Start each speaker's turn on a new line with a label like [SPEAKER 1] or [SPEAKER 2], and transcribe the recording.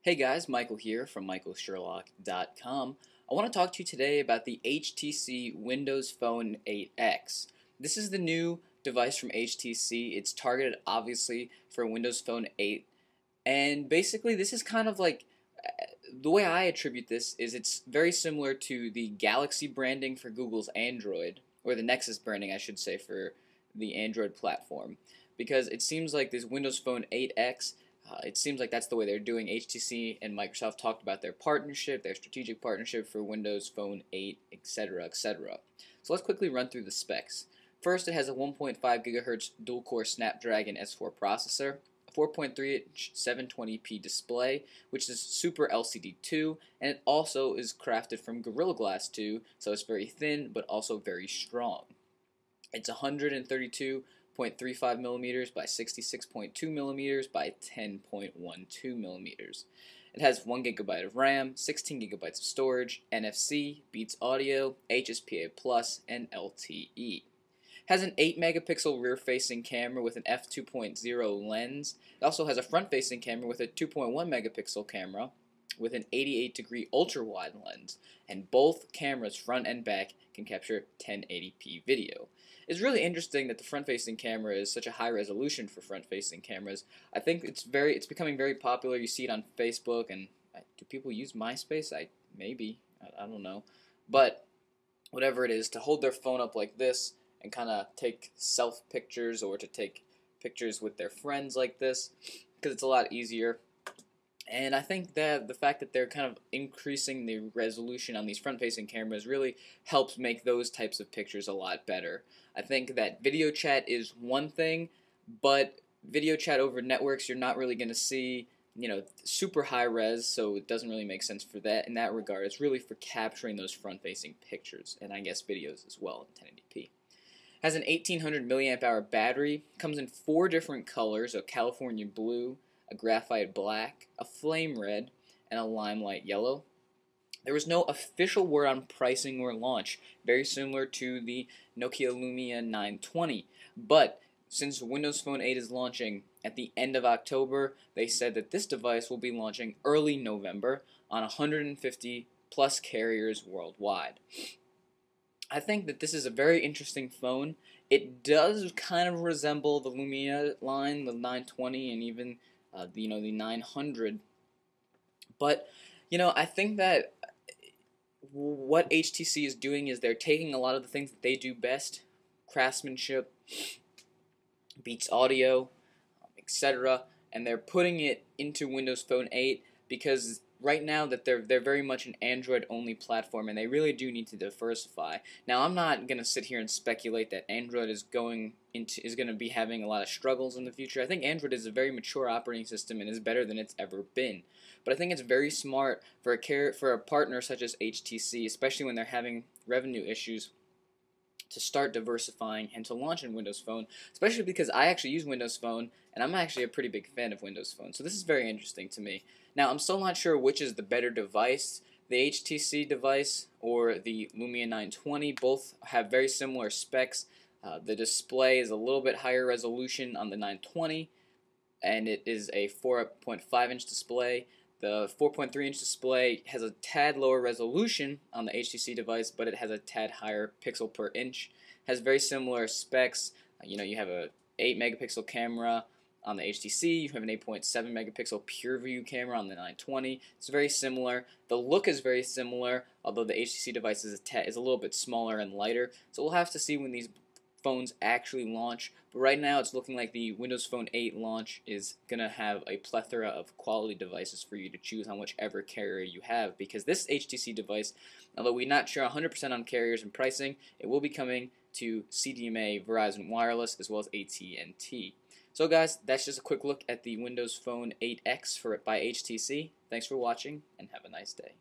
[SPEAKER 1] Hey guys, Michael here from michaelsherlock.com. I want to talk to you today about the HTC Windows Phone 8X. This is the new device from HTC. It's targeted obviously for Windows Phone 8, and basically this is kind of like the way I attribute this is it's very similar to the Galaxy branding for Google's Android, or the Nexus branding I should say for the Android platform, because it seems like this Windows Phone 8X, it seems like that's the way they're doing. HTC and Microsoft talked about their partnership, their strategic partnership for Windows Phone 8, etc., etc. So let's quickly run through the specs. First, it has a 1.5 GHz dual-core Snapdragon S4 processor, a 4.3-inch 720p display, which is Super LCD 2, and it also is crafted from Gorilla Glass 2, so it's very thin but also very strong. It's 132.35 millimeters by 66.2 millimeters by 10.12 millimeters. It has 1 GB of RAM, 16 GB of storage, NFC, Beats Audio, HSPA+, and LTE. Has an 8 megapixel rear-facing camera with an f2.0 lens. It also has a front-facing camera with a 2.1 megapixel camera with an 88-degree ultra-wide lens, and both cameras, front and back, can capture 1080p video. It's really interesting that the front-facing camera is such a high resolution for front-facing cameras. I think it's becoming very popular. You see it on Facebook, and do people use MySpace? Maybe. I don't know. But whatever it is, to hold their phone up like this and kind of take self pictures, or to take pictures with their friends like this, because it's a lot easier. And I think that the fact that they're kind of increasing the resolution on these front-facing cameras really helps make those types of pictures a lot better. I think that video chat is one thing, but video chat over networks, you're not really going to see, super high res, so it doesn't really make sense for that in that regard. It's really for capturing those front-facing pictures, and I guess videos as well in 1080p. Has an 1800 milliamp hour battery, comes in 4 different colors, a California blue, a graphite black, a flame red, and a limelight yellow. There was no official word on pricing or launch, very similar to the Nokia Lumia 920. But since Windows Phone 8 is launching at the end of October, they said that this device will be launching early November on 150 plus carriers worldwide. I think that this is a very interesting phone. It does kind of resemble the Lumia line, the 920, and even the 900, but I think that what HTC is doing is they're taking a lot of the things that they do best, craftsmanship, Beats Audio, etc., and they're putting it into Windows Phone 8 because right now that they're very much an Android-only platform, and they really do need to diversify. Now, I'm not going to sit here and speculate that Android is going to be having a lot of struggles in the future. I think Android is a very mature operating system and is better than it's ever been. But I think it's very smart for a partner such as HTC, especially when they're having revenue issues, to start diversifying and to launch in Windows Phone, especially because I actually use Windows Phone, and I'm actually a pretty big fan of Windows Phone. So this is very interesting to me. Now, I'm still not sure which is the better device, the HTC device or the Lumia 920. Both have very similar specs. The display is a little bit higher resolution on the 920, and it is a 4.5-inch display. The 4.3-inch display has a tad lower resolution on the HTC device, but it has a tad higher pixel per inch. Has very similar specs. You have a 8 megapixel camera on the HTC. You have an 8.7 megapixel pure view camera on the 920. It's very similar. The look is very similar, although the HTC device is a little bit smaller and lighter. So we'll have to see when these phones actually launch, but right now it's looking like the Windows Phone 8 launch is going to have a plethora of quality devices for you to choose on whichever carrier you have, because this HTC device, although we're not sure 100% on carriers and pricing, it will be coming to CDMA, Verizon Wireless, as well as AT&T. So guys, that's just a quick look at the Windows Phone 8X by HTC. Thanks for watching, and have a nice day.